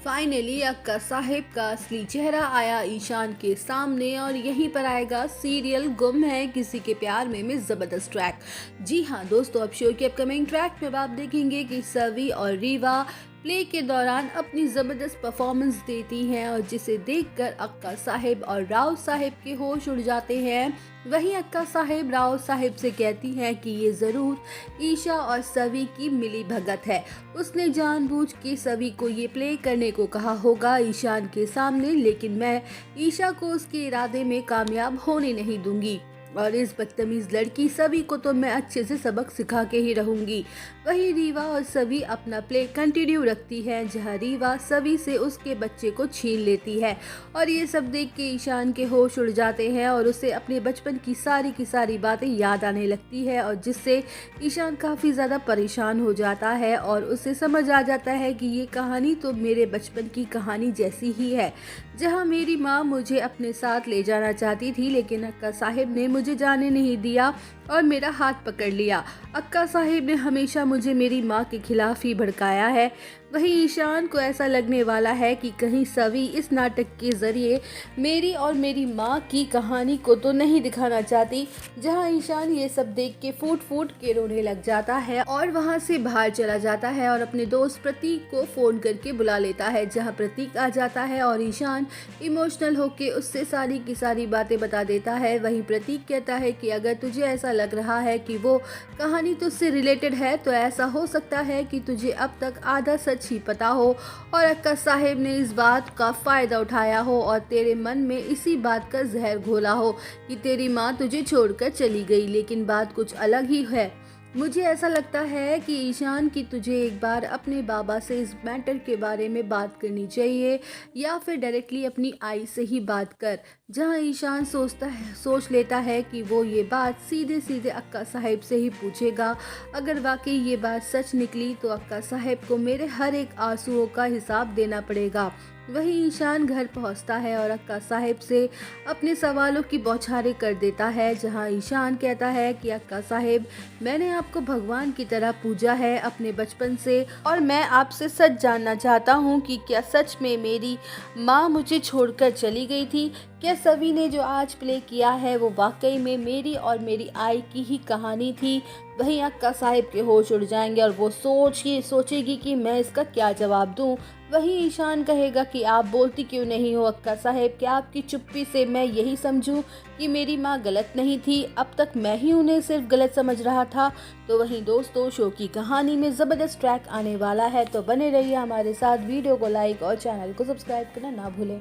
Finally अक्का साहिब का असली चेहरा आया ईशान के सामने और यहीं पर आएगा सीरियल गुम है किसी के प्यार में जबरदस्त ट्रैक। जी हाँ दोस्तों, अब शो के अपकमिंग ट्रैक में आप देखेंगे कि सवी और रीवा प्ले के दौरान अपनी जबरदस्त परफॉर्मेंस देती हैं और जिसे देखकर अक्का साहिब और राव साहिब के होश उड़ जाते हैं। वहीं अक्का साहिब राव साहिब से कहती हैं कि ये ज़रूर ईशा और सवी की मिली भगत है। उसने जानबूझ के सवी को ये प्ले करने को कहा होगा ईशान के सामने, लेकिन मैं ईशा को उसके इरादे में कामयाब होने नहीं दूंगी और इस बदतमीज लड़की सवी को तो मैं अच्छे से सबक सिखा के ही रहूंगी। वहीं रीवा और सवी अपना प्ले कंटिन्यू रखती है, जहां रीवा सवी से उसके बच्चे को छीन लेती है और ये सब देख के ईशान के होश उड़ जाते हैं और उसे अपने बचपन की सारी बातें याद आने लगती है और जिससे ईशान काफ़ी ज़्यादा परेशान हो जाता है और उसे समझ आ जाता है कि ये कहानी तो मेरे बचपन की कहानी जैसी ही है, जहाँ मेरी माँ मुझे अपने साथ ले जाना चाहती थी लेकिन अक्का साहिब ने मुझे जाने नहीं दिया और मेरा हाथ पकड़ लिया। अक्का साहिब ने हमेशा मुझे मेरी माँ के खिलाफ ही भड़काया है। वहीं ईशान को ऐसा लगने वाला है कि कहीं सवी इस नाटक के ज़रिए मेरी और मेरी माँ की कहानी को तो नहीं दिखाना चाहती, जहां ईशान ये सब देख के फूट फूट के रोने लग जाता है और वहां से बाहर चला जाता है और अपने दोस्त प्रतीक को फ़ोन करके बुला लेता है, जहां प्रतीक आ जाता है और ईशान इमोशनल होके उससे सारी की सारी बातें बता देता है। वहीं प्रतीक कहता है कि अगर तुझे ऐसा लग रहा है कि वो कहानी तुझसे रिलेटेड है तो ऐसा हो सकता है कि तुझे अब तक आधा सच ही पता हो और अक्का साहिब ने इस बात का फायदा उठाया हो और तेरे मन में इसी बात का जहर घोला हो कि तेरी माँ तुझे छोड़कर चली गई, लेकिन बात कुछ अलग ही है। मुझे ऐसा लगता है कि ईशान की तुझे एक बार अपने बाबा से इस मैटर के बारे में बात करनी चाहिए या फिर डायरेक्टली अपनी आई से ही बात कर। जहां ईशान सोच लेता है कि वो ये बात सीधे सीधे अक्का साहिब से ही पूछेगा। अगर वाकई ये बात सच निकली तो अक्का साहिब को मेरे हर एक आंसुओं का हिसाब देना पड़ेगा। वहीं ईशान घर पहुंचता है और अक्का साहिब से अपने सवालों की बौछारें कर देता है, जहां ईशान कहता है कि अक्का साहिब, मैंने आपको भगवान की तरह पूजा है अपने बचपन से और मैं आपसे सच जानना चाहता हूं कि क्या सच में मेरी माँ मुझे छोड़कर चली गई थी? क्या सवी ने जो आज प्ले किया है वो वाकई में मेरी और मेरी आई की ही कहानी थी? वहीं अक्का साहिब के होश उड़ जाएंगे और वो सोचेगी कि मैं इसका क्या जवाब दूं। वहीं ईशान कहेगा कि आप बोलती क्यों नहीं हो अक्का साहिब? क्या आपकी चुप्पी से मैं यही समझूं कि मेरी माँ गलत नहीं थी? अब तक मैं ही उन्हें सिर्फ गलत समझ रहा था। तो वहीं दोस्तों, शो की कहानी में ज़बरदस्त ट्रैक आने वाला है, तो बने रहिए हमारे साथ। वीडियो को लाइक और चैनल को सब्सक्राइब करना ना भूलें।